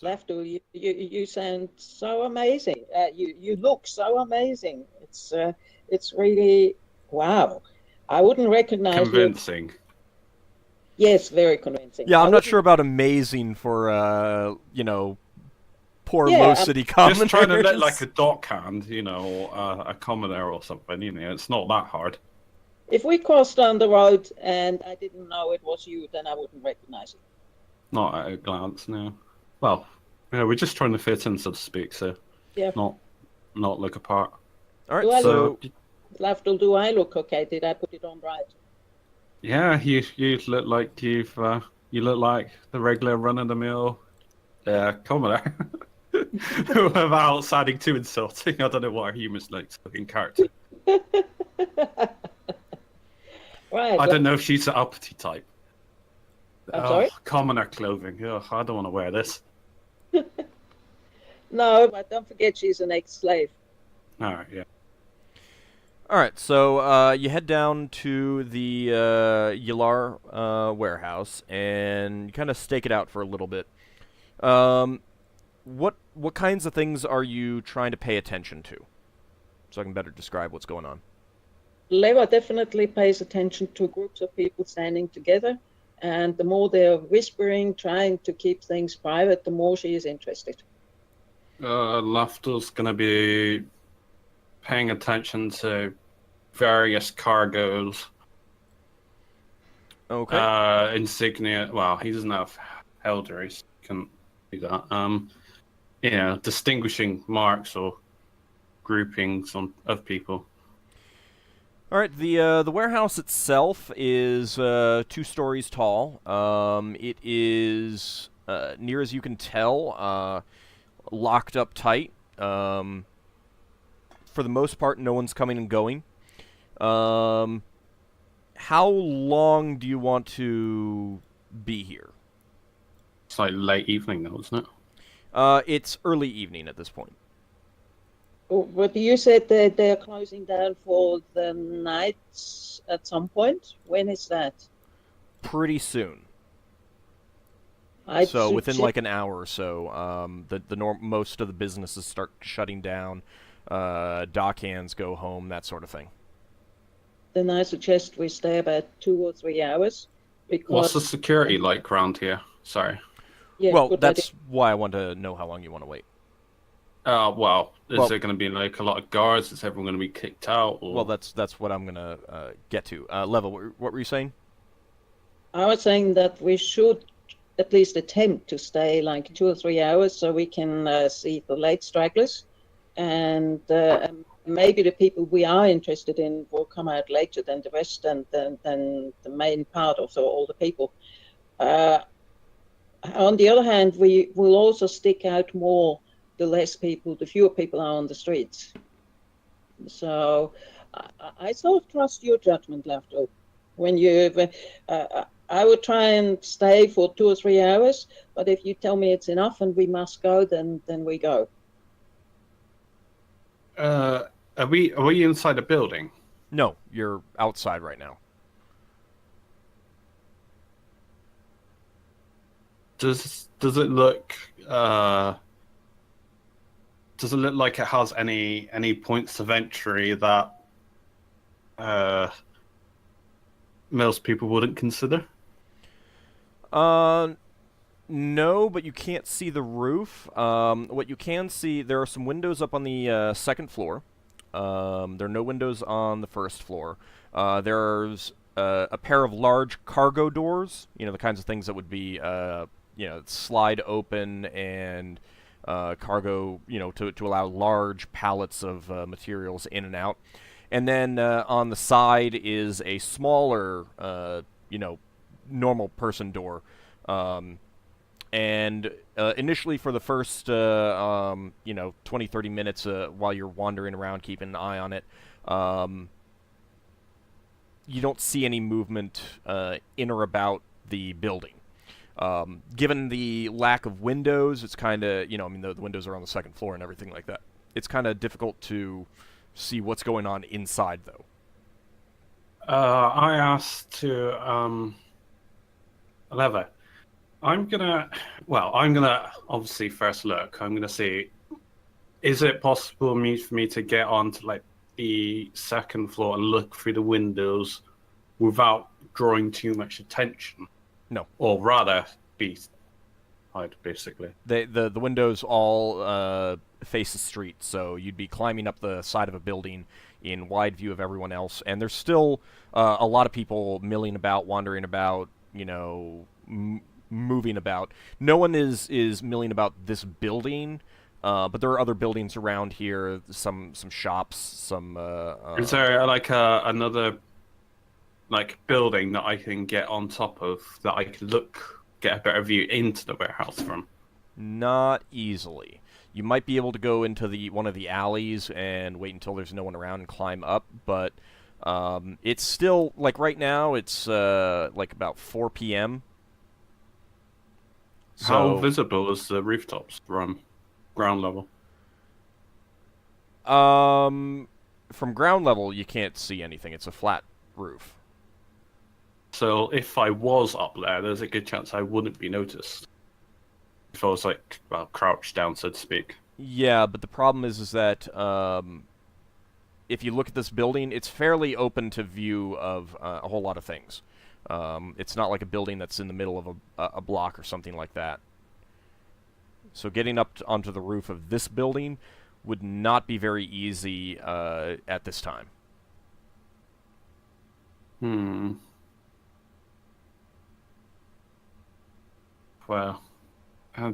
Lafdul, you sound so amazing. You look so amazing. It's really wow. I wouldn't recognize you. Convincing. Yes, very convincing. Yeah, I I'm not wouldn't. sure about amazing for you know, poor low Yeah, city commoners. Just trying to look like a dockhand, a commoner or something. It's not that hard. if we crossed down the road and I didn't know it was you, then I wouldn't recognize you. Not at a glance, no. Well, we're just trying to fit in, so to speak. So, Yeah. not look apart. All right, Do I so Lafdul, do I look okay? Did I put it on right? Yeah, you look like you look like the regular run of the mill commoner. Without sounding too insulting, I don't know what a human's looks like in character. Right. I don't know if she's the uppity type. I'm sorry? Commoner clothing. Ugh, I don't want to wear this. No, but don't forget she's an ex-slave. All right, yeah. all right, so you head down to the Yalar warehouse and you kind of stake it out for a little bit. What kinds of things are you trying to pay attention to, so I can better describe what's going on? Leva definitely pays attention to groups of people standing together, and the more they're whispering, trying to keep things private, the more she is interested. Lafdul's going to be paying attention to various cargoes. Okay. Insignia. Well, he doesn't have Elder, he can't do that. Distinguishing marks or groupings of people. All right, the warehouse itself is 2 stories tall. It is near as you can tell, locked up tight. For the most part, no one's coming and going. How long do you want to be here? It's like late evening, though, isn't it? It's early evening at this point. But you said that they're closing down for the night at some point. When is that? Pretty soon. So within like an hour or so, most of the businesses start shutting down. Dockhands go home, that sort of thing. Then I suggest we stay about 2 or 3 hours. Because what's the security like around here? Sorry. Yeah, well, that's why I want to know how long you want to wait. Is there going to be like a lot of guards? Is everyone going to be kicked out? Or... Well, that's what I'm going to get to. Level, what were you saying? I was saying that we should at least attempt to stay like 2 or 3 hours so we can see the late stragglers, and maybe the people we are interested in will come out later than the rest, and than the main part of all the people. On the other hand, we will also stick out more the fewer people are on the streets. So I sort of trust your judgment, Lafdul. I would try and stay for 2 or 3 hours, but if you tell me it's enough and we must go, then we go. Are we inside a building? No, you're outside right now. Does it look like it has any points of entry that most people wouldn't consider? No, but you can't see the roof. What you can see, there are some windows up on the second floor. There are no windows on the first floor. There's a pair of large cargo doors, the kinds of things that would be, slide open and cargo, to allow large pallets of materials in and out. And then on the side is a smaller, normal person door. And initially for the first, 20, 30 minutes while you're wandering around, keeping an eye on it, you don't see any movement in or about the building. Given the lack of windows, it's kind of, the windows are on the second floor and everything like that. It's kind of difficult to see what's going on inside, though. I asked to Leva, I'm gonna obviously first look. I'm gonna see, is it possible for me to get onto like the second floor and look through the windows without drawing too much attention? No. Or rather, be hide basically. The windows all face the street, so you'd be climbing up the side of a building in wide view of everyone else, and there's still a lot of people milling about, wandering about, moving about. No one is milling about this building, but there are other buildings around here, some shops, some... Is there like another like building that I can get on top of that I can get a better view into the warehouse from? Not easily. You might be able to go into one of the alleys and wait until there's no one around and climb up, but it's still, like right now, it's like about 4 p.m. How visible is the rooftops from ground level? From ground level, you can't see anything. It's a flat roof. So if I was up there, there's a good chance I wouldn't be noticed. If I was like, well, crouched down, so to speak. Yeah, but the problem is that if you look at this building, it's fairly open to view of a whole lot of things. It's not like a building that's in the middle of a block or something like that. So getting up onto the roof of this building would not be very easy at this time. Well, I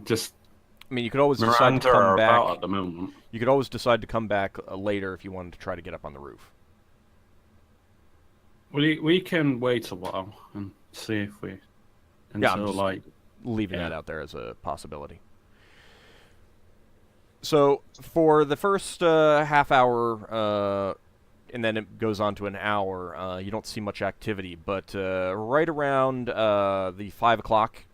mean, you could always decide to come back. At the moment. You could always decide to come back later if you wanted to try to get up on the roof. We can wait a while and see if we. Yeah, I'm just leaving that out there as a possibility. So for the first half hour, and then it goes on to an hour, you don't see much activity. But right around the 5 o'clock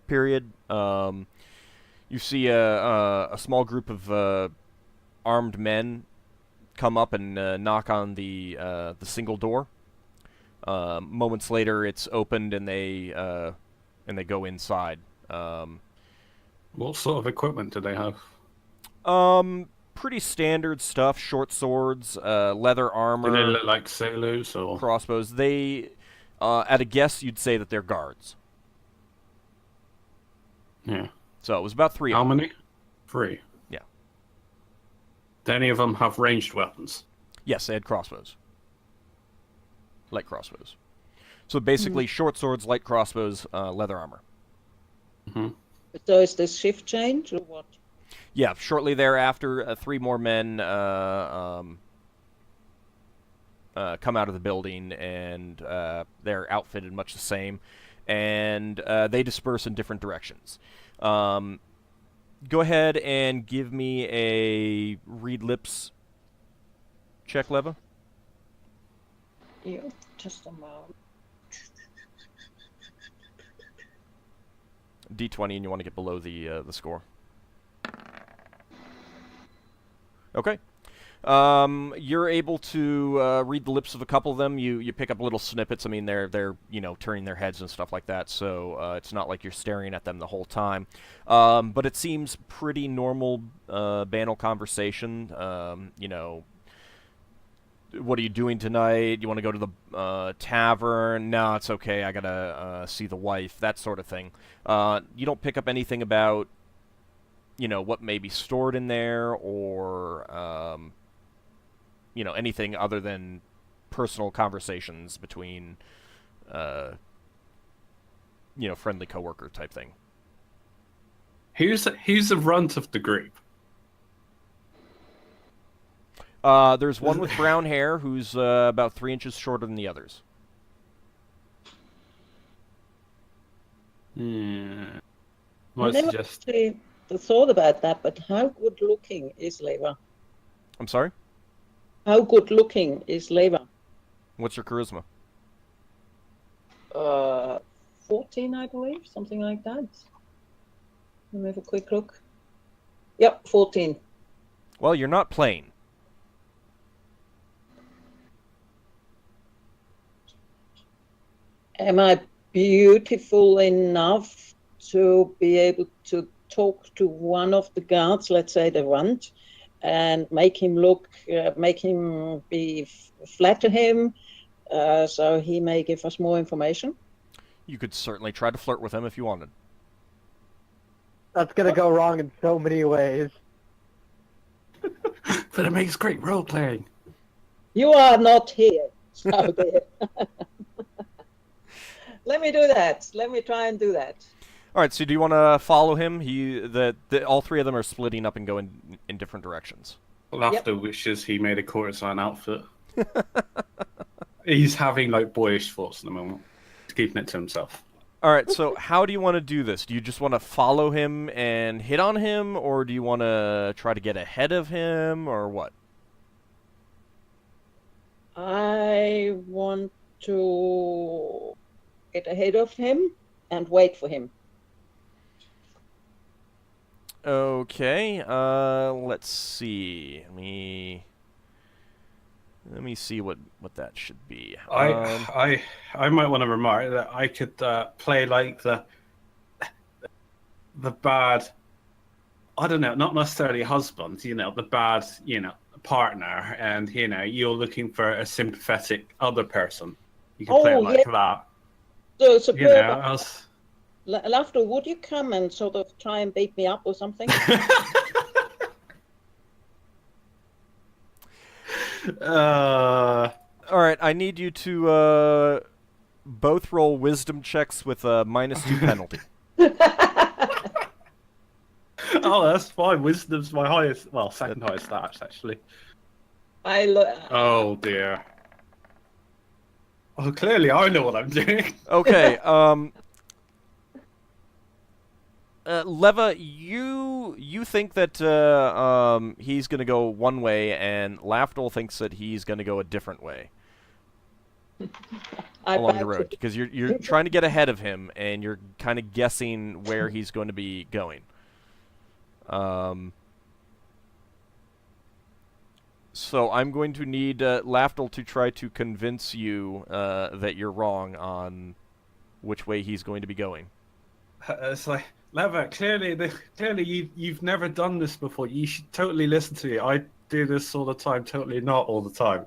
period, you see a small group of armed men come up and knock on the single door. Moments later, it's opened and they go inside. What sort of equipment do they have? Pretty standard stuff: short swords, leather armor. Do they look like sailors or crossbows? They, at a guess, you'd say that they're guards. Yeah. So it was about 3. How many? 3. Yeah. Do any of them have ranged weapons? Yes, they had crossbows. Light crossbows. So basically, short swords, light crossbows, leather armor. Mm-hmm. So is this shift change or what? Yeah, shortly thereafter, 3 more men come out of the building, and they're outfitted much the same, and they disperse in different directions. Go ahead and give me a read lips check, Leva. Yeah, just a moment. D20, and you want to get below the score. Okay. You're able to read the lips of a couple of them. You pick up little snippets. I mean, they're turning their heads and stuff like that. So it's not like you're staring at them the whole time. But it seems pretty normal banal conversation. What are you doing tonight? You want to go to the tavern? No, it's okay. I gotta see the wife. That sort of thing. You don't pick up anything about what may be stored in there, or anything other than personal conversations between friendly coworker type thing. Who's the runt of the group? There's one with brown hair who's about 3 inches shorter than the others. Yeah. I never actually thought about that, but how good looking is Leva? I'm sorry? How good looking is Leva? What's your charisma? 14, I believe, something like that. Let me have a quick look. Yep, 14. Well, you're not plain. Am I beautiful enough to be able to talk to one of the guards, let's say the runt, and make him flatter him, so he may give us more information. You could certainly try to flirt with him if you wanted. That's gonna go wrong in so many ways. But it makes great role playing. You are not here, so let me do that. Let me try and do that. All right. So do you want to follow him? All three of them are splitting up and going in different directions. Lafdul wishes he made a courtesan outfit. He's having like boyish thoughts at the moment. He's keeping it to himself. All right. So how do you want to do this? Do you just want to follow him and hit on him, or do you want to try to get ahead of him, or what? I want to get ahead of him and wait for him. Okay. Let's see. Let me see what that should be. I might want to remark that I could play like the bad, I don't know, not necessarily husband, the bad, partner, and you're looking for a sympathetic other person. You can play it like that. So Lafdul, would you come and sort of try and beat me up or something? All right, I need you to both roll wisdom checks with a -2 penalty. Oh, that's fine. Wisdom's my highest, second highest stats, actually. Oh, dear. Oh, clearly I know what I'm doing. Okay, Leva, you think that he's going to go one way, and Lafdul thinks that he's going to go a different way along the road, because you're trying to get ahead of him, and you're kind of guessing where he's going to be going. So I'm going to need Lafdul to try to convince you that you're wrong on which way he's going to be going. It's like, Leva, clearly you've never done this before. You should totally listen to me. I do this all the time, totally not all the time.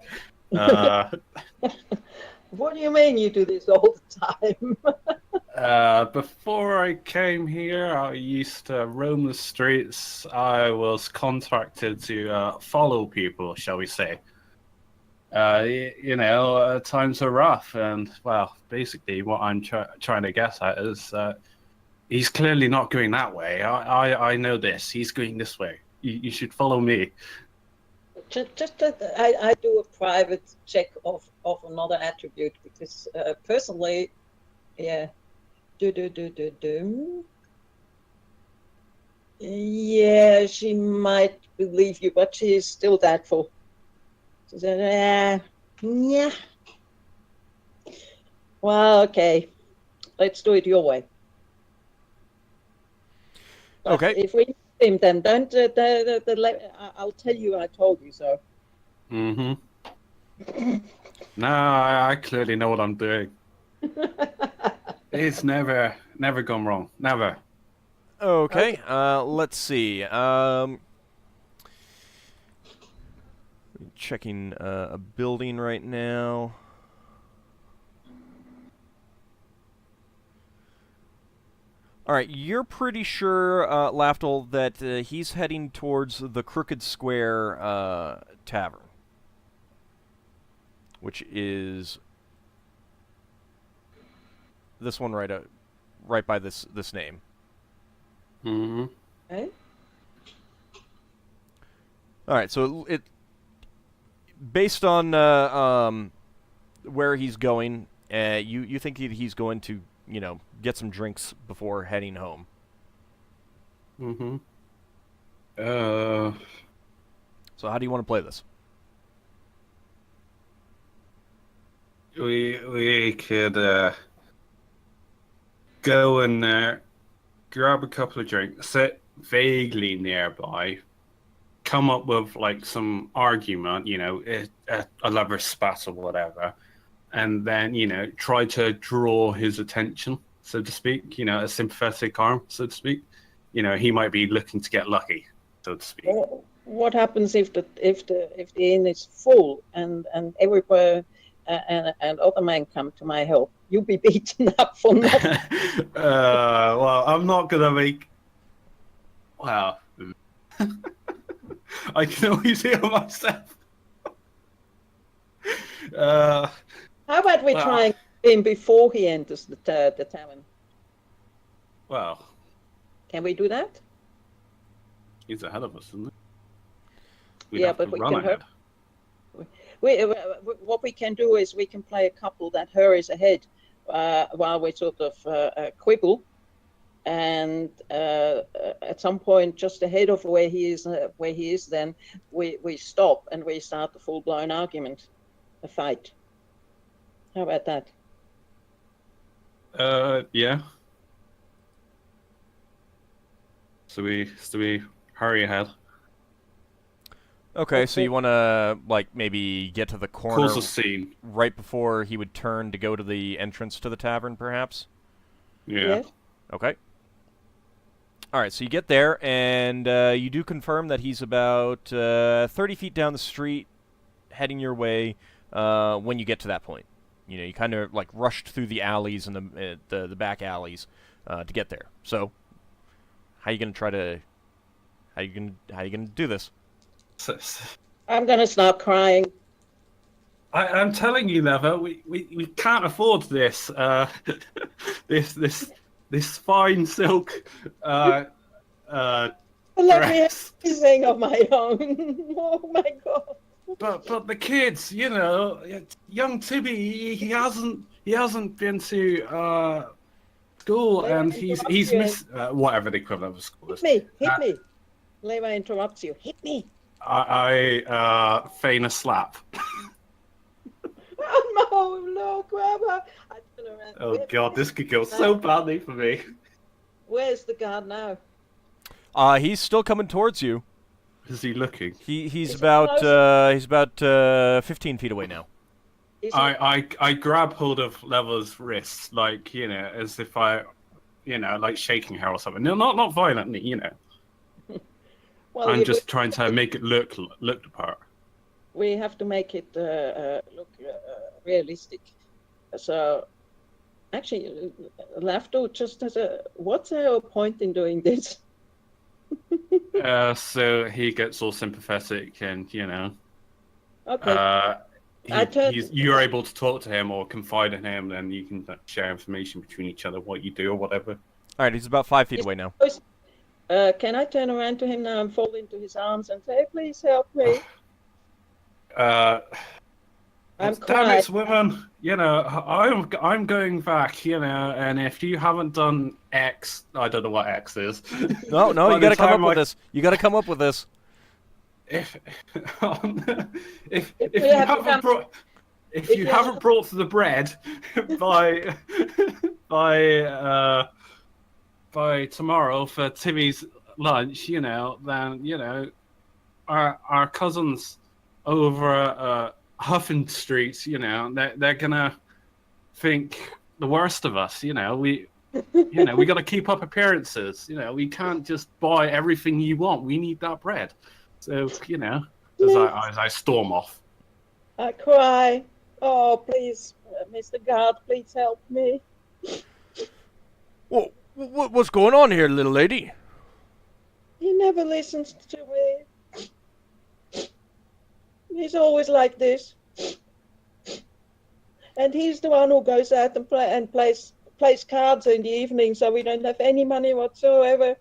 What do you mean you do this all the time? Before I came here, I used to roam the streets. I was contracted to follow people, shall we say. Times are rough, and, basically what I'm trying to guess at is he's clearly not going that way. I know this. He's going this way. You should follow me. I do a private check of another attribute, because personally, yeah. Yeah, she might believe you, but she is still doubtful. She said, yeah. Well, okay. Let's do it your way. But okay. If we need him, then don't. I'll tell you I told you so. Mm-hmm. No, I clearly know what I'm doing. It's never gone wrong. Never. Okay. Let's see. Checking a building right now. All right, you're pretty sure, Lafdul, that he's heading towards the Crooked Square Tavern, which is this one right by this name. Mm-hmm. Okay. All right, so it based on where he's going, you think he's going to, get some drinks before heading home. Mm-hmm. So how do you want to play this? We could go in there, grab a couple of drinks, sit vaguely nearby, come up with like some argument, a lover's spat or whatever, and then, try to draw his attention, so to speak, a sympathetic arm, so to speak. He might be looking to get lucky, so to speak. What happens if the inn is full and everybody and other men come to my help? You'll be beaten up for nothing. Well, I'm not gonna make. Wow. I can always hear myself. How about we try and get him before he enters the tavern? Well, can we do that? He's ahead of us, isn't he? Yeah, but we can hurt. What we can do is we can play a couple that hurries ahead while we sort of quibble, and at some point just ahead of where he is, then we stop and we start the full-blown argument, a fight. How about that? Yeah. So we hurry ahead. Okay, so you want to, maybe get to the corner Cause a scene. right before he would turn to go to the entrance to the tavern, perhaps? Yeah. Yes. Okay. Alright, so you get there, and you do confirm that he's about 30 feet down the street, heading your way, when you get to that point. You kind of, rushed through the alleys and the back alleys to get there. So, how you going to try to... How you gonna do this? I'm gonna start crying. I'm telling you, Leva, we can't afford this. This fine silk. Let me have everything of my own. Oh my god! But the kids, young Tibby, he hasn't been to school, and he's missed whatever the equivalent of school is. Hit me! Leva interrupts you. Hit me! I feign a slap. Oh no, grab her! I turn around. Oh god, this could go so badly for me. Where's the guard now? He's still coming towards you. Is he looking? He's about 15 feet away now. I grab hold of Leva's wrists, as if I, like shaking her or something. No, not violently, Well, I'm just trying to make it look the part. We have to make it look realistic. So, actually, Lafdul just has what's our point in doing this? So he gets all sympathetic, and Okay. you're able to talk to him or confide in him, and you can share information between each other, what you do or whatever. All right, he's about 5 feet away now. Can I turn around to him now and fall into his arms and say, "Please help me"? I'm damn it, women! I'm going back. And if you haven't done X, I don't know what X is. No, you got to come up with this. You got to come up with this. If you haven't brought the bread by tomorrow for Timmy's lunch, then our cousins over Huffing Street, they're gonna think the worst of us. We got to keep up appearances. We can't just buy everything you want. We need that bread. So as I storm off. I cry. Oh, please, Mr. Guard, please help me. Well, what's going on here, little lady? He never listens to me. He's always like this. And he's the one who goes out and plays cards in the evening, so we don't have any money whatsoever.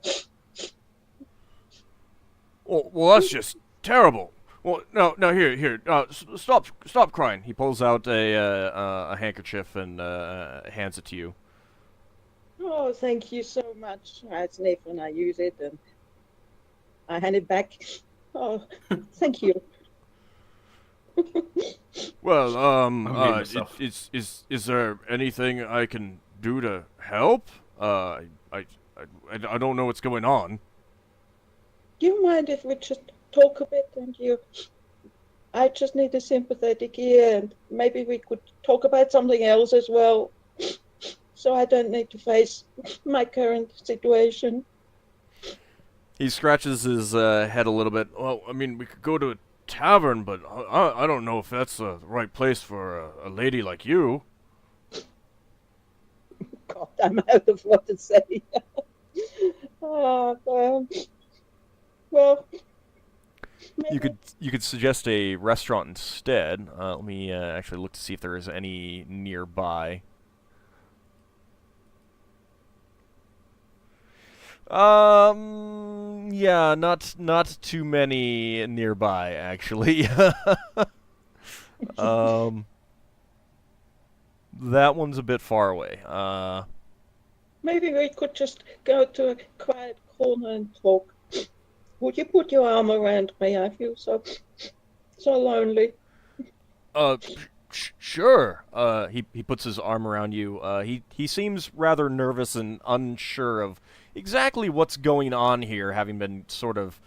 Well, that's just terrible. Well, no, here. Stop crying. He pulls out a handkerchief and hands it to you. Oh, thank you so much. I sniff and I use it and I hand it back. Oh, thank you. Well, is there anything I can do to help? I don't know what's going on. Do you mind if we just talk a bit? And I just need a sympathetic ear, and maybe we could talk about something else as well, so I don't need to face my current situation. He scratches his head a little bit. Well, I mean, we could go to a tavern, but I don't know if that's the right place for a lady like you. God, I'm out of what to say. Well, maybe. You could suggest a restaurant instead. Let me actually look to see if there is any nearby. Yeah, not too many nearby actually. That one's a bit far away. Maybe we could just go to a quiet corner and talk. Would you put your arm around me? I feel so lonely. Sure. He puts his arm around you. He seems rather nervous and unsure of exactly what's going on here, having been sort of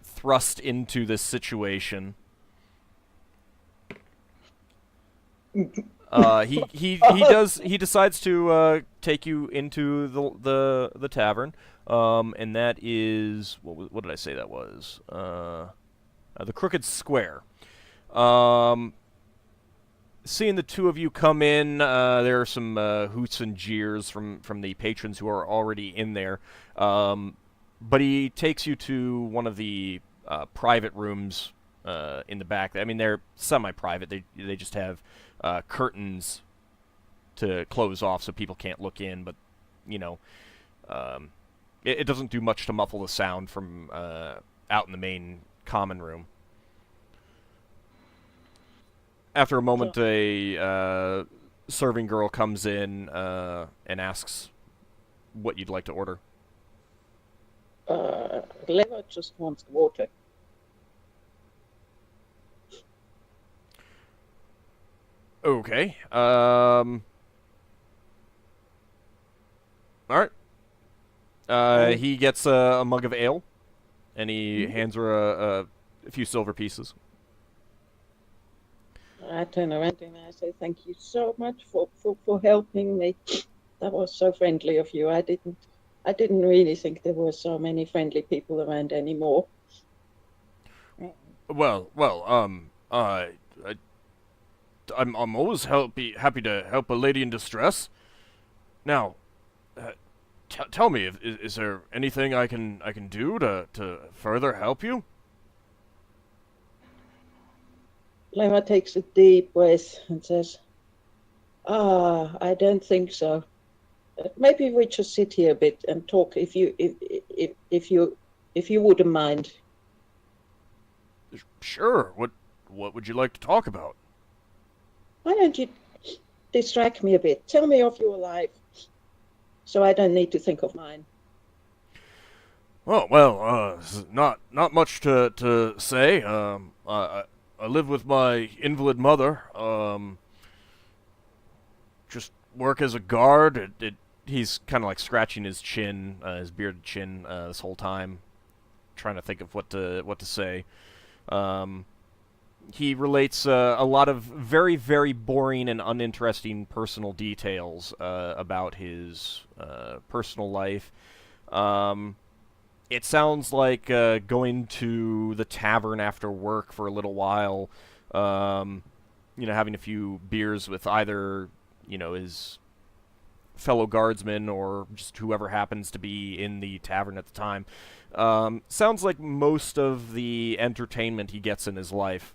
thrust into this situation. He decides to take you into the tavern, and that is what did I say that was? The Crooked Square. Seeing the two of you come in, there are some hoots and jeers from the patrons who are already in there. But he takes you to one of the private rooms in the back. I mean, they're semi-private. They just have curtains to close off so people can't look in. But you know, it doesn't do much to muffle the sound from out in the main common room. After a moment, a serving girl comes in and asks what you'd like to order. Lever just wants water. Okay. All right. He gets a mug of ale, and he hands her a few silver pieces. I turn around and I say, thank you so much for helping me. That was so friendly of you. I didn't really think there were so many friendly people around anymore. I'm always happy to help a lady in distress. Now, tell me, is there anything I can do to further help you? Lema takes a deep breath and says, I don't think so. Maybe we just sit here a bit and talk if you wouldn't mind. Sure. What would you like to talk about? Why don't you distract me a bit? Tell me of your life, so I don't need to think of mine. Oh well, not much to say. I live with my invalid mother. Just work as a guard. He's kind of like scratching his chin, his bearded chin, this whole time, trying to think of what to say. He relates a lot of very, very boring and uninteresting personal details about his personal life. It sounds like going to the tavern after work for a little while, having a few beers with either, his fellow guardsmen or just whoever happens to be in the tavern at the time. Sounds like most of the entertainment he gets in his life.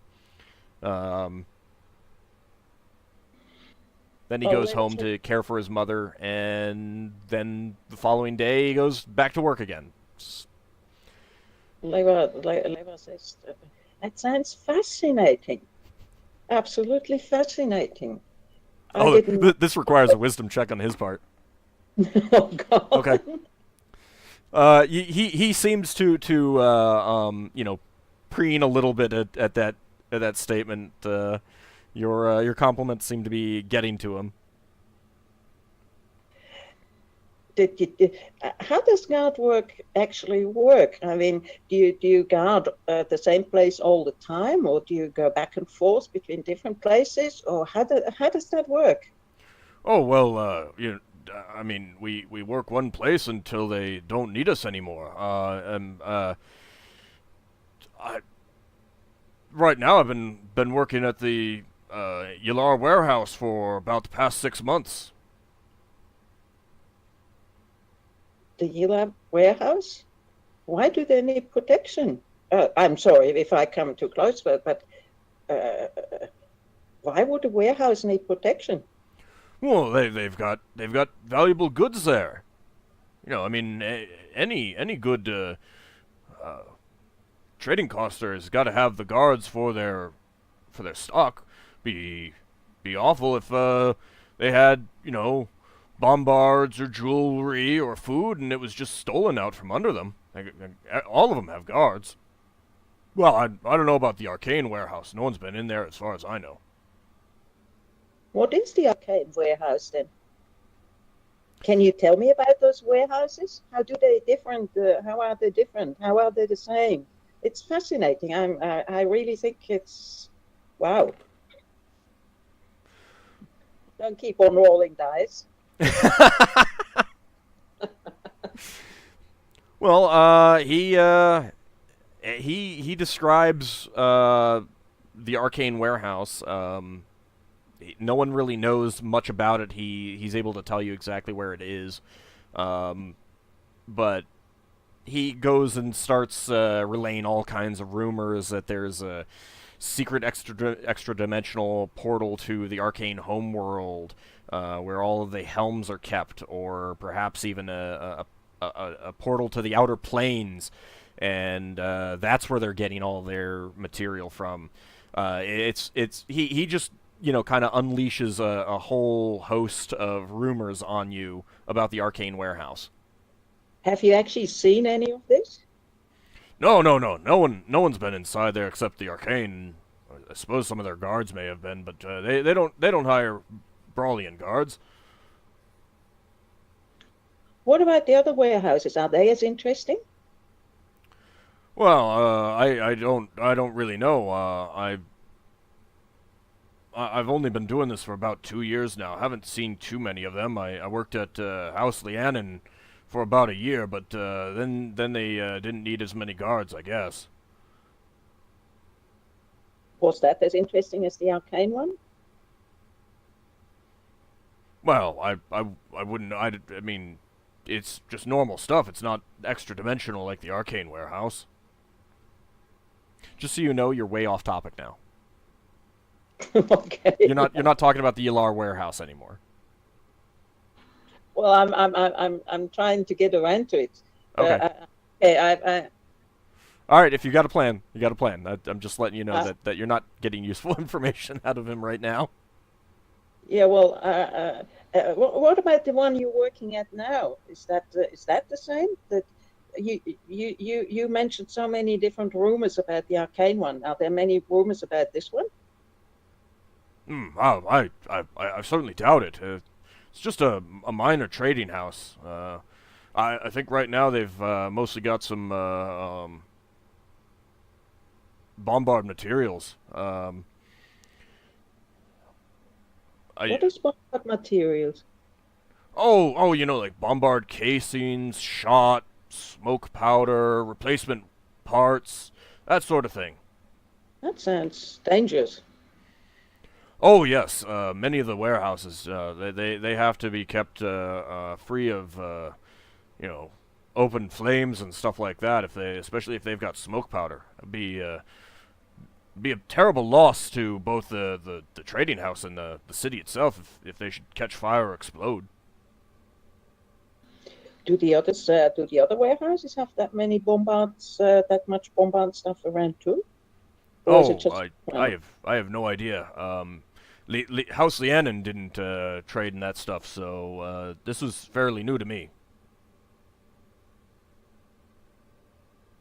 Then he goes home to care for his mother, and then the following day he goes back to work again. Leva says, that sounds fascinating. Absolutely fascinating. This requires a wisdom check on his part. Oh, God. Okay. He seems to preen a little bit at that statement. Your compliments seem to be getting to him. how does guard work actually work? I mean, do you guard the same place all the time, or do you go back and forth between different places, or how does that work? Oh well, I mean, we work one place until they don't need us anymore. I right now I've been working at the Yalar warehouse for about the past 6 months. The Yelab warehouse? Why do they need protection? I'm sorry if I come too close, but why would a warehouse need protection? Well, they've got valuable goods there. You know, I mean, any good trading coster has got to have the guards for their stock. Be awful if they had, you know, bombards or jewelry or food and it was just stolen out from under them. All of them have guards. Well, I don't know about the arcane warehouse. No one's been in there as far as I know. What is the arcade warehouse then? Can you tell me about those warehouses? How do they different? How are they different? How are they the same? It's fascinating. I really think it's wow. Don't keep on rolling dice. Well, he describes the arcane warehouse. No one really knows much about it. He's able to tell you exactly where it is, but he goes and starts relaying all kinds of rumors that there's a secret extra-dimensional portal to the arcane homeworld, where all of the helms are kept, or perhaps even a portal to the outer planes, and that's where they're getting all their material from. He just, you know, kind of unleashes a whole host of rumors on you about the arcane warehouse. Have you actually seen any of this? No. No one's been inside there except the arcane. I suppose some of their guards may have been, but they don't hire Brawlian guards. What about the other warehouses? Are they as interesting? Well, I don't really know. I've only been doing this for about 2 years now. I haven't seen too many of them. I worked at House Lianen for about a year, but then they didn't need as many guards, I guess. Was that as interesting as the arcane one? Well, I wouldn't. I mean, it's just normal stuff. It's not extra-dimensional like the arcane warehouse. Just so you know, you're way off topic now. Okay. You're not talking about the Yalar warehouse anymore. Well, I'm trying to get around to it. Okay. Okay. All right. If you got a plan, you got a plan. I'm just letting you know that you're not getting useful information out of him right now. Yeah. Well, what about the one you're working at now? Is that the same? That you mentioned so many different rumors about the arcane one. Are there many rumors about this one? I certainly doubt it. It's just a minor trading house. I think right now they've mostly got some bombard materials. What is bombard materials? Oh, you know, like bombard casings, shot, smoke powder, replacement parts, that sort of thing. That sounds dangerous. Oh yes, many of the warehouses they have to be kept free of you know, open flames and stuff like that. Especially if they've got smoke powder, it'd be a terrible loss to both the trading house and the city itself if they should catch fire or explode. Do the other warehouses have that many bombards, that much bombard stuff around too? Or is it just, I have no idea. House Lianen didn't trade in that stuff, so this was fairly new to me.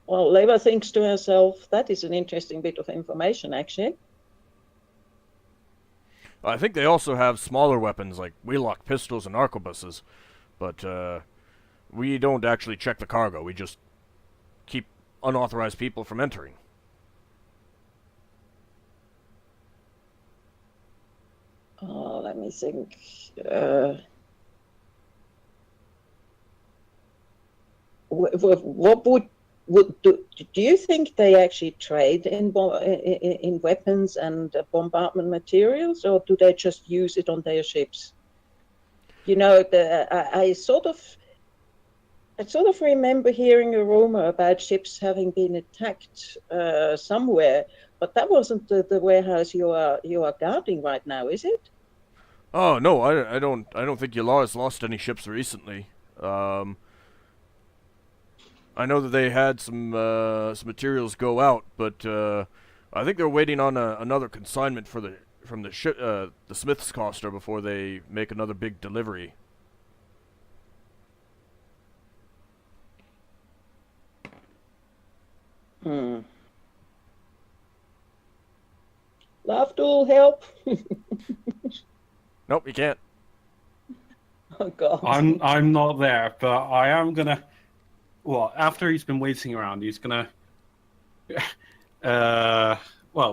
Well, Leva thinks to herself, that is an interesting bit of information, actually. I think they also have smaller weapons like wheellock pistols and arquebuses, but We don't actually check the cargo. We just keep unauthorized people from entering. Oh, let me think. What would do you think they actually trade in weapons and bombardment materials, or do they just use it on their ships? You know, I sort of remember hearing a rumor about ships having been attacked somewhere, but that wasn't the warehouse you are guarding right now, is it? Oh no, I don't think Yala's lost any ships recently. I know that they had some materials go out, but I think they're waiting on another consignment from the Smith's Coster before they make another big delivery. Lafdul, help! Nope, you can't. Oh God. I'm not there, but I am gonna. Well, after he's been waiting around, he's gonna. Well,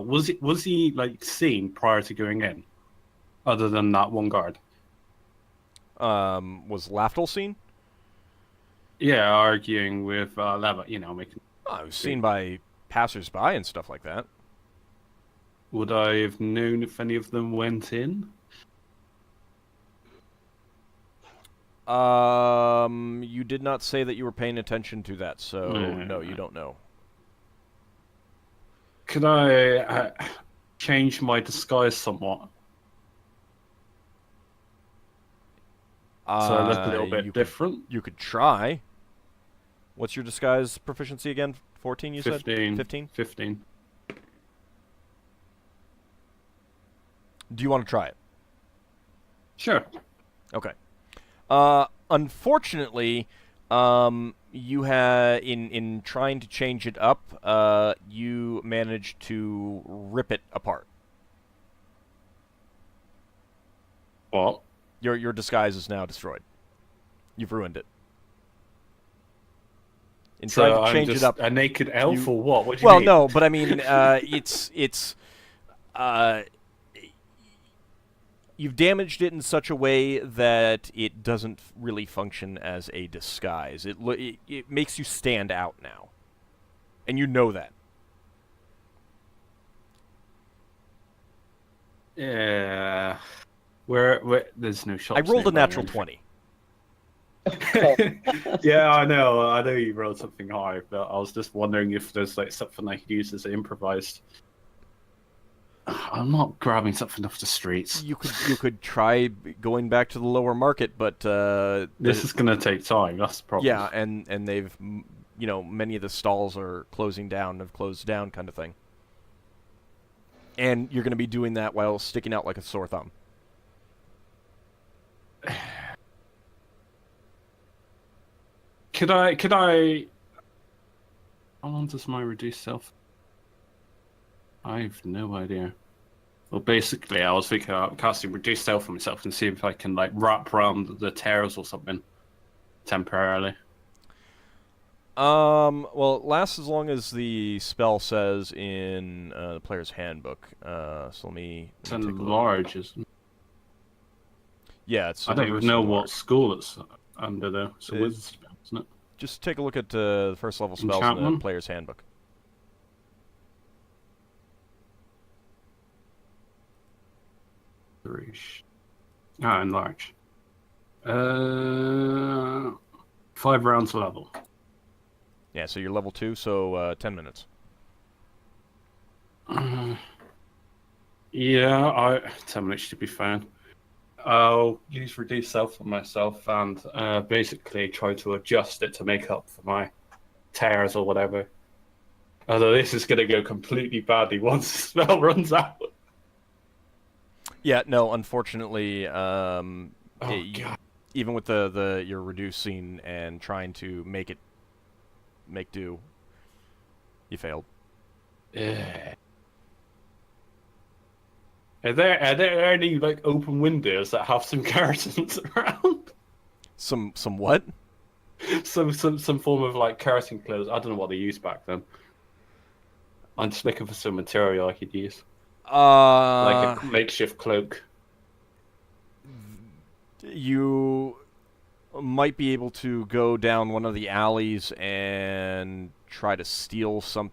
was he like seen prior to going in, other than that one guard? Was Lafdul seen? Yeah, arguing with Leva. Making. Oh, I was seen by passers-by and stuff like that. Would I have known if any of them went in? You did not say that you were paying attention to that, so no, you don't know. Could I change my disguise somewhat? So I look a little bit different? You could try. What's your disguise proficiency again? 14, you 15, said? 15? 15. Do you want to try it? Sure. Okay. Unfortunately, you had in trying to change it up, you managed to rip it apart. What? Your disguise is now destroyed. You've ruined it. In trying to change it up, a naked elf or what? What do you mean? Well, no, but I mean, you've damaged it in such a way that it doesn't really function as a disguise. It makes you stand out now, and you know that. Yeah. Where? There's no shops. I rolled a natural 20. Yeah, I know you rolled something high, but I was just wondering if there's like something I could use as improvised. I'm not grabbing something off the streets. You could try going back to the lower market, but this is gonna take time. That's the problem. Yeah, and they've many of the stalls are closed down, kind of thing. And you're gonna be doing that while sticking out like a sore thumb. Could I? How long does my reduced self? I have no idea. Well, basically, I was thinking about casting reduced self on myself and see if I can like wrap around the tears or something temporarily. Well, it lasts as long as the spell says in the player's handbook. So let me It's take a look. large, isn't it? Yeah, it's. I don't even know what school it's under though. It's a wizard's spell, isn't it? Just take a look at the first level spells in the Enchantment? player's handbook. Enlarge. 5 rounds level. Yeah, so you're level 2, so 10 minutes. Yeah, 10 minutes should be fine. I'll use reduce self on myself and basically try to adjust it to make up for my tears or whatever. Although this is going to go completely badly once the spell runs out. Yeah, no, unfortunately, God. even with you're reducing and trying to make do, you failed. Yeah. Are there any like open windows that have some curtains around? Some what? some form of like kerosene clothes. I don't know what they used back then. I'm just looking for some material I could use, like a makeshift cloak. You might be able to go down one of the alleys and try to steal some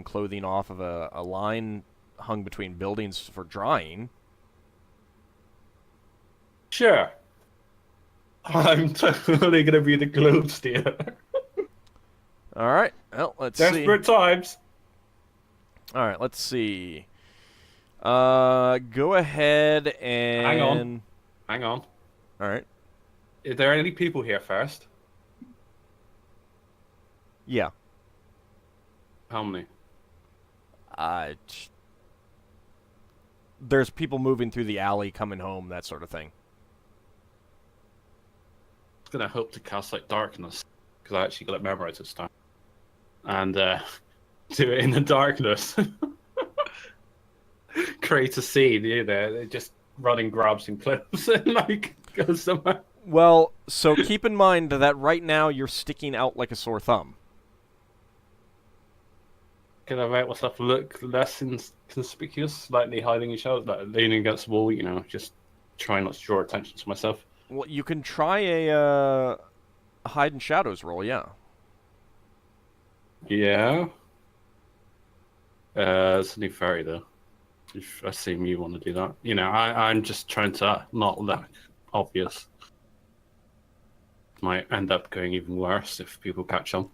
clothing off of a line hung between buildings for drying. Sure. I'm totally gonna be the clothes stealer. All right. Well, let's see. Desperate times. All right. Let's see. Go ahead and Hang on. All right. Is there any people here first? Yeah. How many? There's people moving through the alley, coming home, that sort of thing. I was gonna hope to cast like darkness because I actually got it memorized this time, and do it in the darkness. Create a scene, you know, just running, grabs and clothes, and like go somewhere. Well, so keep in mind that right now you're sticking out like a sore thumb. Can I make myself look less conspicuous, slightly hiding in shadows, like leaning against the wall, you know, just trying not to draw attention to myself? Well, you can try a hide in shadows roll, yeah. Yeah. It's a new fairy, though. If I assume you want to do that. You know, I'm just trying to not look obvious. Might end up going even worse if people catch on.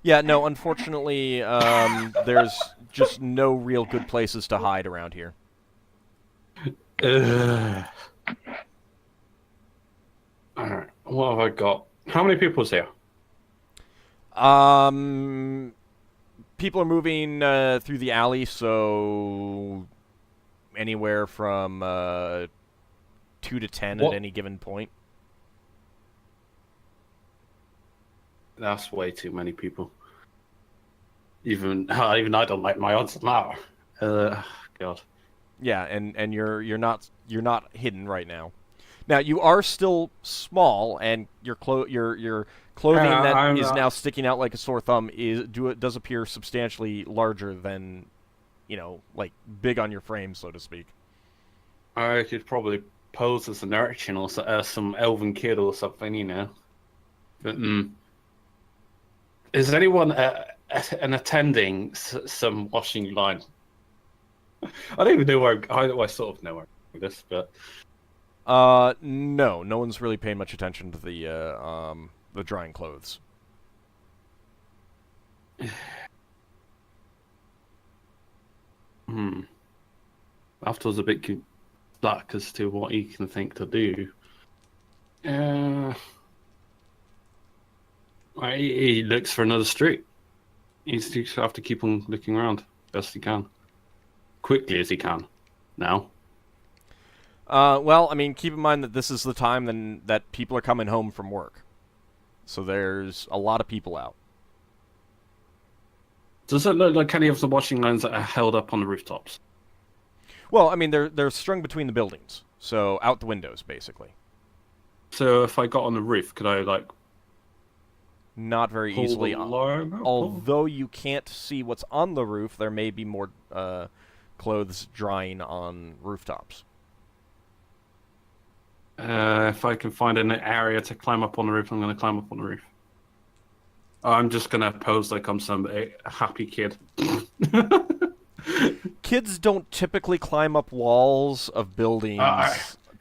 Yeah, no, unfortunately, there's just no real good places to hide around here. Alright, what have I got? How many people's here? People are moving through the alley, so anywhere from 2 to 10 What? at any given point. That's way too many people. Even I don't like my odds now. God. Yeah, and you're not hidden right now. Now you are still small, and your clothing that is now sticking out like a sore thumb does appear substantially larger than, you know, like big on your frame, so to speak. I could probably pose as an urchin or some elven kid or something, you know. But is anyone an attending some washing line? I don't even know where I sort of know where this, but no one's really paying much attention to the drying clothes. Lafdul's a bit black as to what he can think to do. He looks for another street. He's going to have to keep on looking around best he can, quickly as he can. Now. Well, I mean, keep in mind that this is the time that people are coming home from work, so there's a lot of people out. Does it look like any of the washing lines that are held up on the rooftops? Well, I mean, they're strung between the buildings, so out the windows, basically. So if I got on the roof, could I, like... Not very easily. Although you can't see what's on the roof, there may be more clothes drying on rooftops. If I can find an area to climb up on the roof, I'm going to climb up on the roof. I'm just going to pose like I'm some happy kid. Kids don't typically climb up walls of buildings.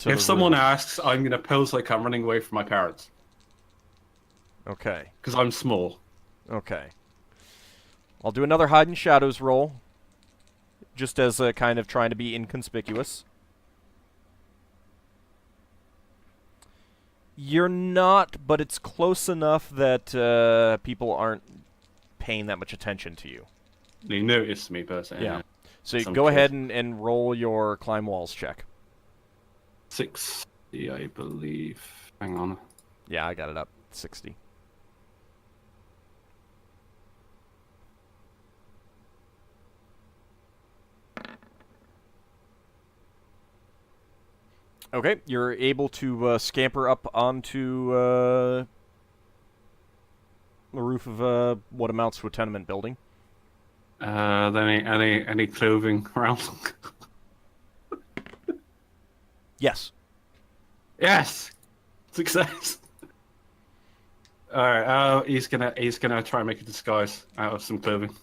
If someone asks, I'm going to pose like I'm running away from my parents. Okay. Because I'm small. Okay. I'll do another hide in shadows roll, just as a kind of trying to be inconspicuous. You're not, but it's close enough that people aren't paying that much attention to you. They noticed me, but yeah. So you go ahead and roll your climb walls check. 60, I believe. Hang on. Yeah, I got it up. 60. Okay, you're able to scamper up onto the roof of what amounts to a tenement building. Any clothing around? Yes. Yes, success. All right. He's gonna try and make a disguise out of some clothing.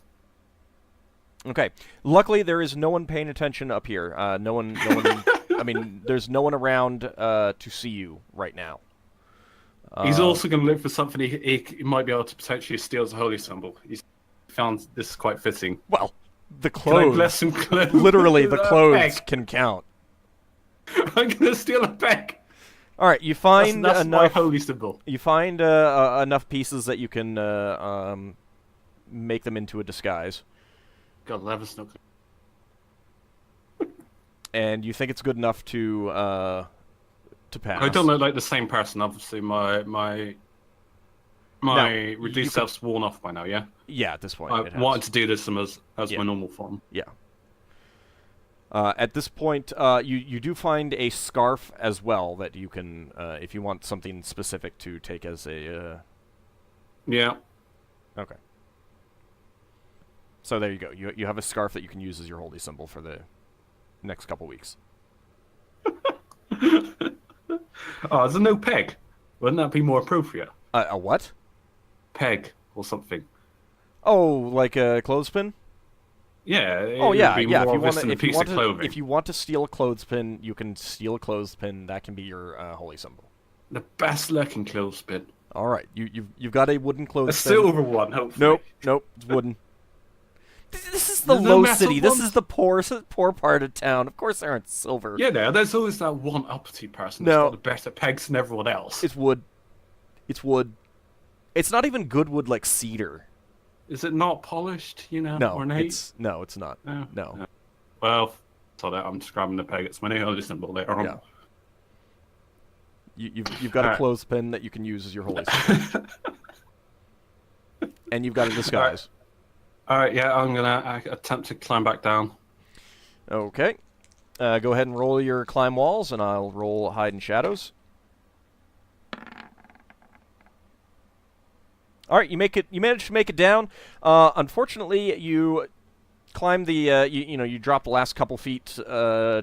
Okay. Luckily, there is no one paying attention up here. No one. I mean, there's no one around to see you right now. He's also going to look for something he might be able to potentially steal as a holy symbol. He's found this quite fitting. Well, the Can I clothes. bless some clothes? Literally, the A clothes peg. can count. I'm going to steal a peg. All right, you find That's my enough. holy symbol. You find enough pieces that you can make them into a disguise, God, leather's not good. and you think it's good enough to pass. I don't look like the same person. Obviously, my No, reduced self's worn off by now. Yeah. Yeah, at this point, I it has. wanted to do this as Yeah. my normal form. Yeah. At this point, you do find a scarf as well that you can, if you want something specific to take as a. Yeah. Okay. So there you go. You have a scarf that you can use as your holy symbol for the next couple weeks. Oh, there's no peg. Wouldn't that be more appropriate? A what? Peg or something. Oh, like a clothespin? Yeah. Oh it yeah, would be yeah. more If you obvious want than a if you piece want of to, clothing. if you want to steal a clothespin, you can steal a clothespin. That can be your holy symbol. The best looking clothespin. All right, you've got a wooden A clothespin. silver one, hopefully. Nope, it's wooden. This is the There's no low metal city. This ones? is the poor part of town. Of course, there aren't silver. Yeah, there's always that one uppity person No. who's got the better pegs than everyone else. It's wood. It's wood. It's not even good wood like cedar. Is it not polished, No, ornate? it's not. No. Well, so that I'm just grabbing the peg. It's my new holy symbol later on. Yeah. You've got a Alright. clothespin that you can use as your holy symbol. And you've got a disguise. Alright, yeah, I'm gonna attempt to climb back down. Okay. Go ahead and roll your climb walls, and I'll roll hide in shadows. All right, you managed to make it down. Unfortunately, you climb the you drop the last couple feet to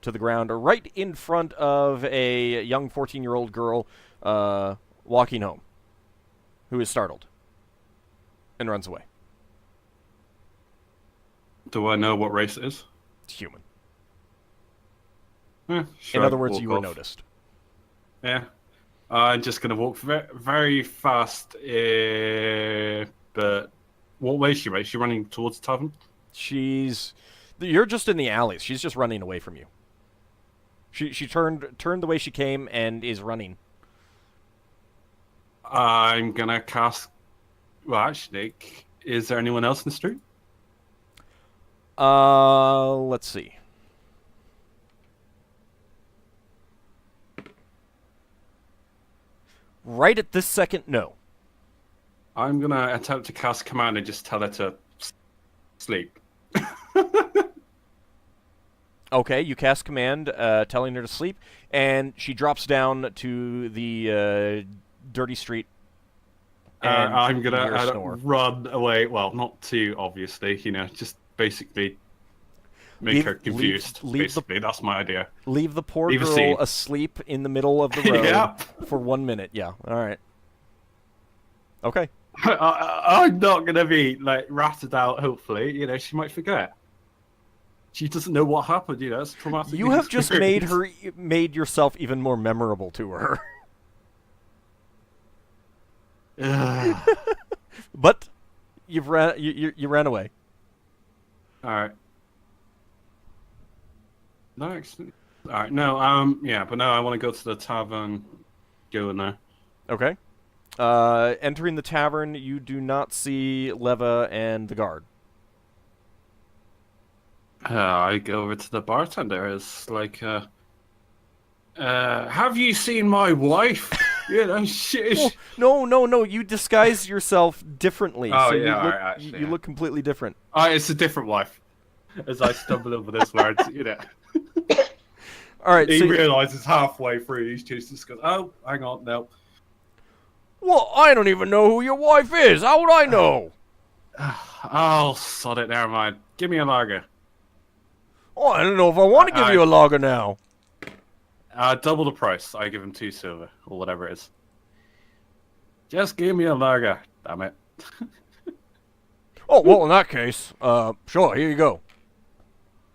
the ground, right in front of a young 14-year-old girl walking home, who is startled and runs away. Do I know what race it is? It's human. Sure, In other words, walk you were off. noticed. Yeah. I'm just gonna walk very fast, but what way is she? Is she running towards the tavern? You're just in the alleys. She's just running away from you. She turned the way she came and is running. I'm gonna cast. Well, actually, is there anyone else in the street? Let's see. Right at this second, no. I'm gonna attempt to cast command and just tell her to sleep. Okay, you cast command, telling her to sleep, and she drops down to the dirty street. And I'm you hear a gonna snore. run away. Well, not too obviously, just basically make her confused. Basically, that's my idea. Leave the poor Leave a girl scene. asleep in the middle of the road Yep. for 1 minute. Yeah, all right. Okay. I'm not gonna be ratted out. Hopefully, she might forget. She doesn't know what happened. It's traumatic. You have just made yourself even more memorable to her. But you ran away. All right. No, actually. All right. No. Yeah, but no. I want to go to the tavern. Go in there. Okay. Entering the tavern, you do not see Leva and the guard. I go over to the bartender. It's like, have you seen my wife? Shit. No. You disguise yourself differently. Oh, so yeah, you look, alright, actually, you yeah. look completely different. It's a different wife. As I stumble over this word, All right. He So, realizes halfway through, he just goes, "Oh, hang on, no." well, I don't even know who your wife is. How would I know? Oh, sod it. Never mind. Give me a lager. Oh, I don't know if I want to give you a lager now. Double the price. I give him 2 silver or whatever it is. Just give me a lager. Damn it. Oh, well, in that case, sure, here you go.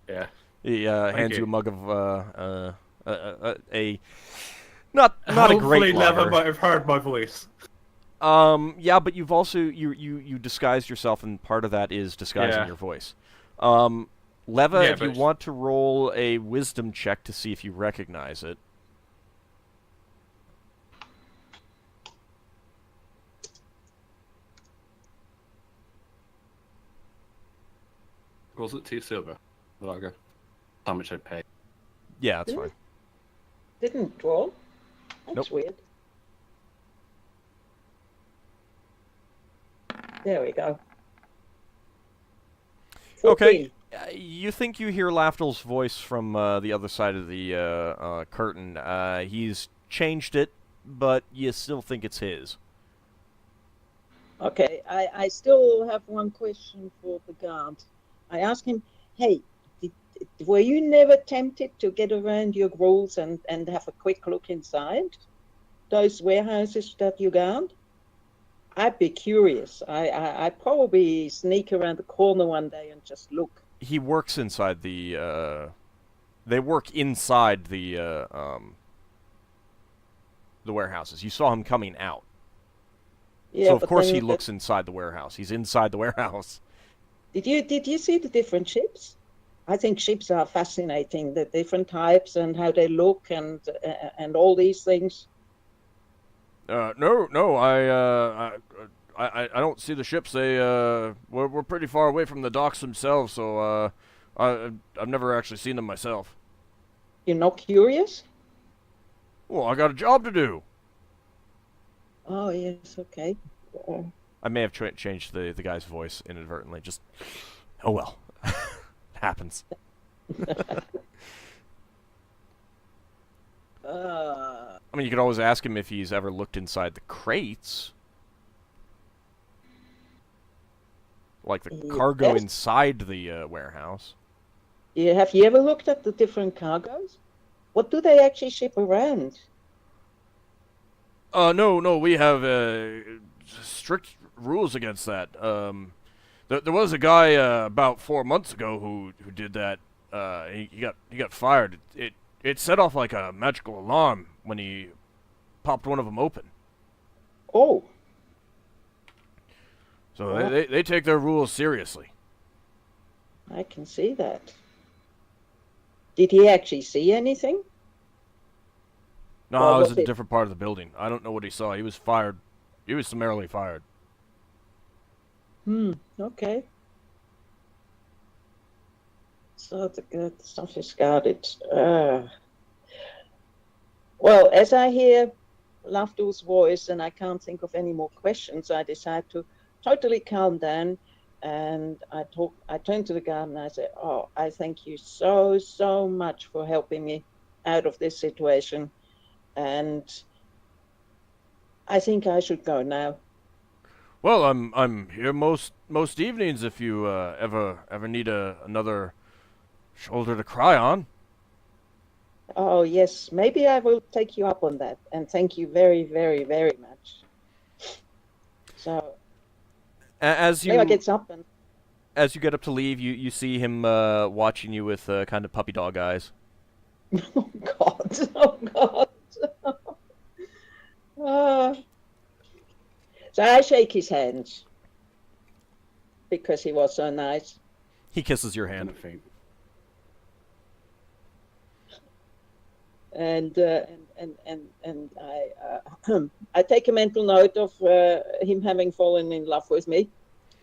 Yeah. He hands you you. a mug of a not a Hopefully great never lager. might have heard my voice. Yeah, but you've also you disguised yourself, and part of that is disguising Yeah. your voice. Leva, Yeah, if you but- want to roll a wisdom check to see if you recognize it. Was it 2 silver? The lager. How much I pay? Yeah, that's fine. Didn't roll. That's Nope. weird. There we go. 14. Okay. You think you hear Lafdul's voice from the other side of the curtain. He's changed it, but you still think it's his. Okay, I still have one question for the guard. I asked him, hey, were you never tempted to get around your rules and have a quick look inside those warehouses that you guard? I'd be curious. I'd probably sneak around the corner one day and just look. He works inside the. They work inside the warehouses. You saw him coming out. Yeah, So of but course then he looks inside the warehouse. He's inside the warehouse. Did you see the different ships? I think ships are fascinating. The different types and how they look and all these things. No, I don't see the ships. We're pretty far away from the docks themselves, so I've never actually seen them myself. You're not curious? Well, I got a job to do. Oh yes, okay. I may have changed the guy's voice inadvertently. Just, oh well, happens. I mean, you could always ask him if he's ever looked inside the crates. Like the cargo Yes. inside the warehouse. Yeah, have you ever looked at the different cargoes? What do they actually ship around? No, we have strict rules against that. There was a guy about 4 months ago who did that. He got fired. It set off like a magical alarm when he popped one of them open. Oh, So Oh. they take their rules seriously. I can see that. Did he actually see anything? No, Well, I was was in a it- different part of the building. I don't know what he saw. He was fired. He was summarily fired. Okay. So the stuff is guarded. Well, as I hear Lafdul's voice and I can't think of any more questions, I decide to totally calm down, and I turn to the guard and I say, "Oh, I thank you so much for helping me out of this situation, and I think I should go now." Well, I'm here most evenings if you ever need another shoulder to cry on. Oh yes, maybe I will take you up on that, and thank you very much. So As maybe I you get up and get up to leave, you see him watching you with kind of puppy dog eyes. oh God. So I shake his hands because he was so nice. He kisses your hand. Anything. And I take a mental note of him having fallen in love with me,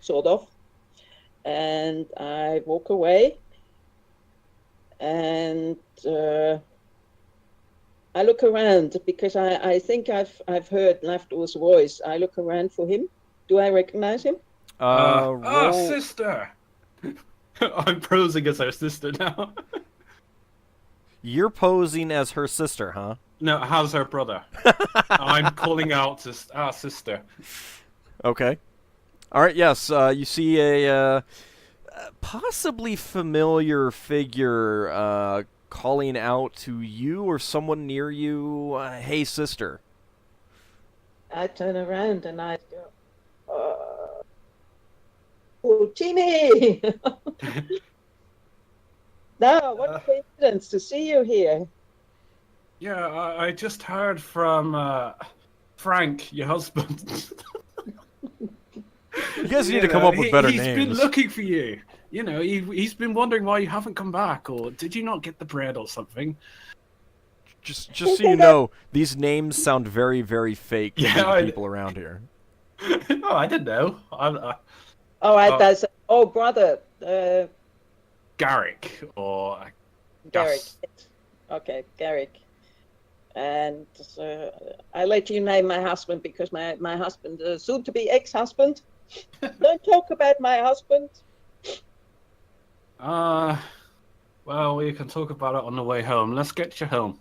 sort of, and I walk away, and I look around because I think I've heard Lafdul's voice. I look around for him. Do I recognize him? Roll, sister! I'm prosing as her sister now. You're posing as her sister, huh? No, how's her brother? I'm calling out to our sister. Okay. All right. Yes. You see a possibly familiar figure calling out to you or someone near you. Hey, sister. I turn around and I go, oh, Timmy! Now, what a coincidence to see you here. Yeah, I just heard from Frank, your husband. You guys need to come up with better He's names. been looking for you. You know, he's been wondering why you haven't come back, or did you not get the bread or something? Just so you know, these names sound very, very fake to Yeah, the people around here. Oh, I didn't know. I said, oh, brother, Garrick or Garrick. Gus. Okay, Garrick. And I let you name my husband because my husband, soon-to-be ex-husband. Don't talk about my husband. Well, we can talk about it on the way home. Let's get you home.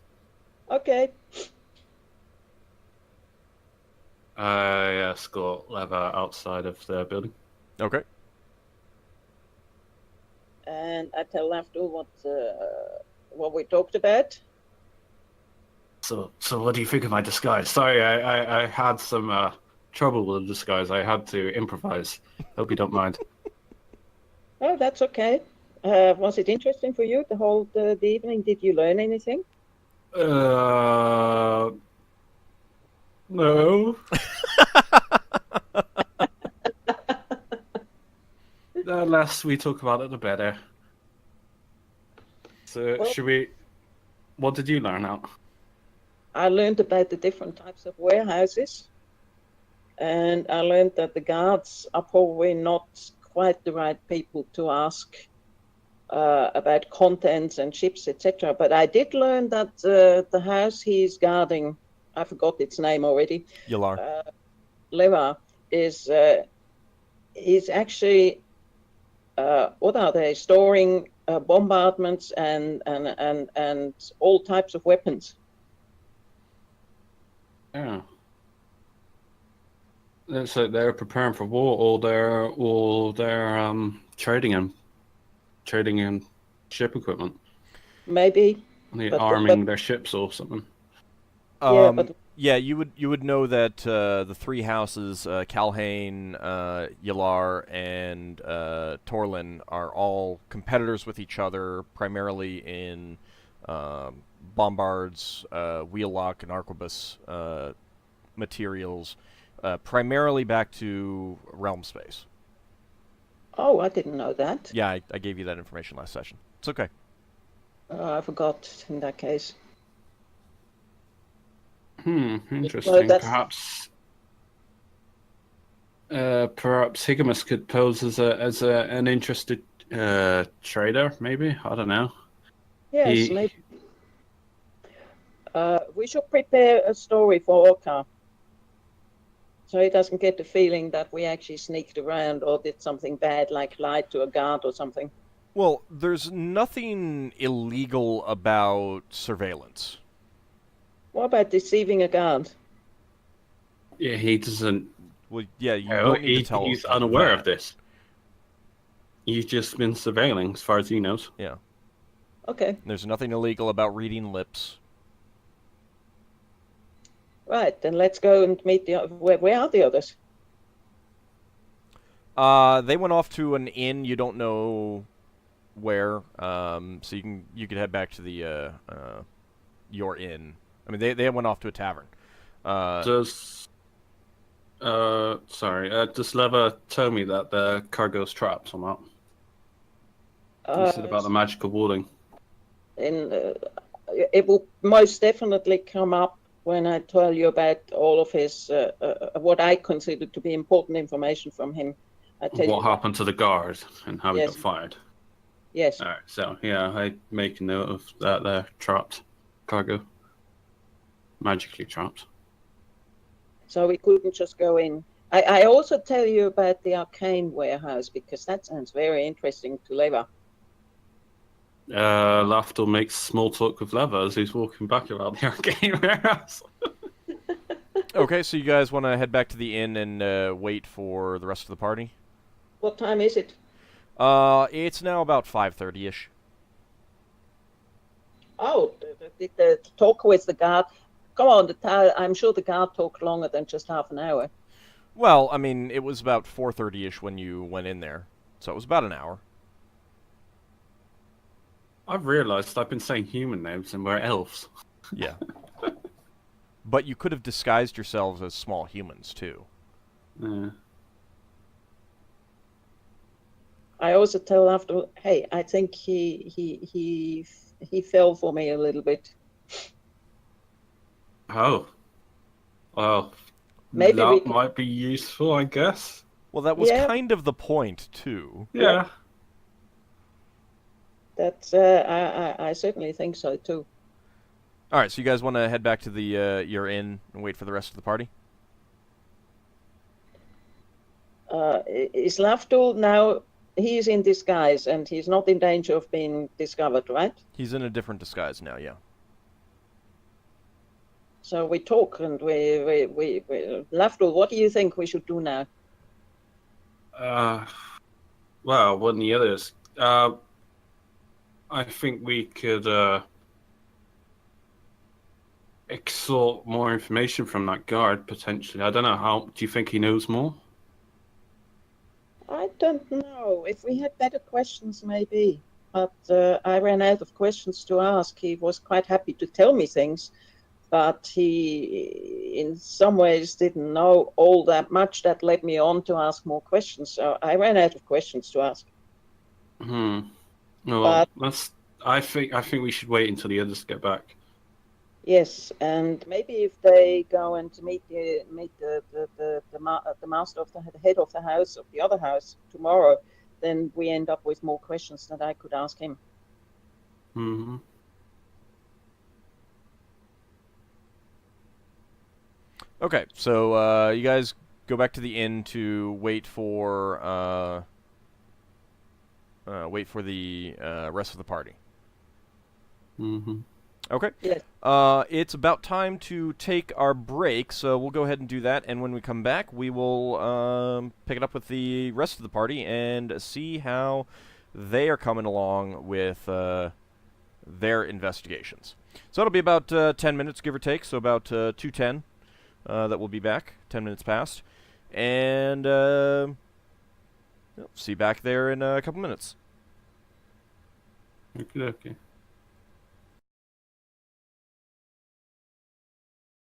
Okay. Yeah, escort Lever outside of the building. Okay. And I tell Lafdul what we talked about. So what do you think of my disguise? Sorry, I had some trouble with the disguise. I had to improvise. Hope you don't mind. Oh, that's okay. Was it interesting for you the evening? Did you learn anything? No. The less we talk about it, the better. So, Well- what did you learn out? I learned about the different types of warehouses. And I learned that the guards are probably not quite the right people to ask about contents and ships, etc. But I did learn that the house he's guarding, I forgot its name already, Yalar. Leva, is actually, what are they, storing bombardments and all types of weapons. Yeah. So they're preparing for war, all their trading in ship equipment. Maybe. They're But- arming their ships or something. Yeah, but Yeah, you would know that the three houses, Calhane, Yalar, and Torlin, are all competitors with each other, primarily in bombards, wheellock, and arquebus materials, primarily back to realm space. oh, I didn't know that. Yeah, I gave you that information last session. It's okay. I forgot in that case. Interesting. that's- Perhaps Higgimus could pose as an interested trader, maybe. I don't know. Yes, maybe. We should prepare a story for Ockar, so he doesn't get the feeling that we actually sneaked around or did something bad, like lied to a guard or something. Well, there's nothing illegal about surveillance. What about deceiving a guard? Yeah, he doesn't. Well, yeah, you don't need to tell he's him unaware that. of this. He's just been surveilling, as far as he knows. Yeah. Okay, There's nothing illegal about reading lips. right, then let's go and meet the other. Where are the others? They went off to an inn. You don't know where. So you could head back to the your inn. I mean, they went off to a tavern. Does Leva tell me that the cargo's trapped or not? You said about the magical warding. It will most definitely come up when I tell you about all of his, what I consider to be important information from him. I tell What you happened to the guard and how he Yes. got fired. Yes. All right, so yeah, I make a note of that. They're trapped cargo, magically trapped. So we couldn't just go in. I also tell you about the arcane warehouse because that sounds very interesting to Leva. Lafdul makes small talk with Lever as he's walking back around the arcane warehouse. Okay, so you guys want to head back to the inn and wait for the rest of the party? What time is it? It's now about 5:30ish. Oh, the talk with the guard. Come on, I'm sure the guard talked longer than just half an hour. Well, I mean, it was about 4:30ish when you went in there, so it was about an hour. I've realised I've been saying human names and we're elves. Yeah. But you could have disguised yourselves as small humans, too. Yeah. I also tell after, hey, I think he fell for me a little bit. Oh. Well, Maybe that might be useful, I guess. Well, that was kind of the point, too. Yeah. That's I certainly think so too. All right, so you guys want to head back to the your inn and wait for the rest of the party? Is Lafdul now? He is in disguise and he's not in danger of being discovered, right? He's in a different disguise now, yeah. So we talk and we Lafdul, what do you think we should do now? Well, one of the others. I think we could extort more information from that guard, potentially. I don't know how. Do you think he knows more? I don't know. If we had better questions, maybe. But I ran out of questions to ask. He was quite happy to tell me things, but he, in some ways, didn't know all that much. That led me on to ask more questions. So I ran out of questions to ask. Well, I think we should wait until the others get back. Yes, and maybe if they go and meet the master of the head of the house of the other house tomorrow, then we end up with more questions that I could ask him. Mm-hmm. Okay, so you guys go back to the inn to wait for the rest of the party. Mm-hmm. Okay. Yes. It's about time to take our break, so we'll go ahead and do that. And when we come back, we will pick it up with the rest of the party and see how they are coming along with their investigations. So it'll be about 10 minutes, give or take, so about 2:10 that we'll be back, 10 minutes past. And see you back there in a couple minutes. Okay.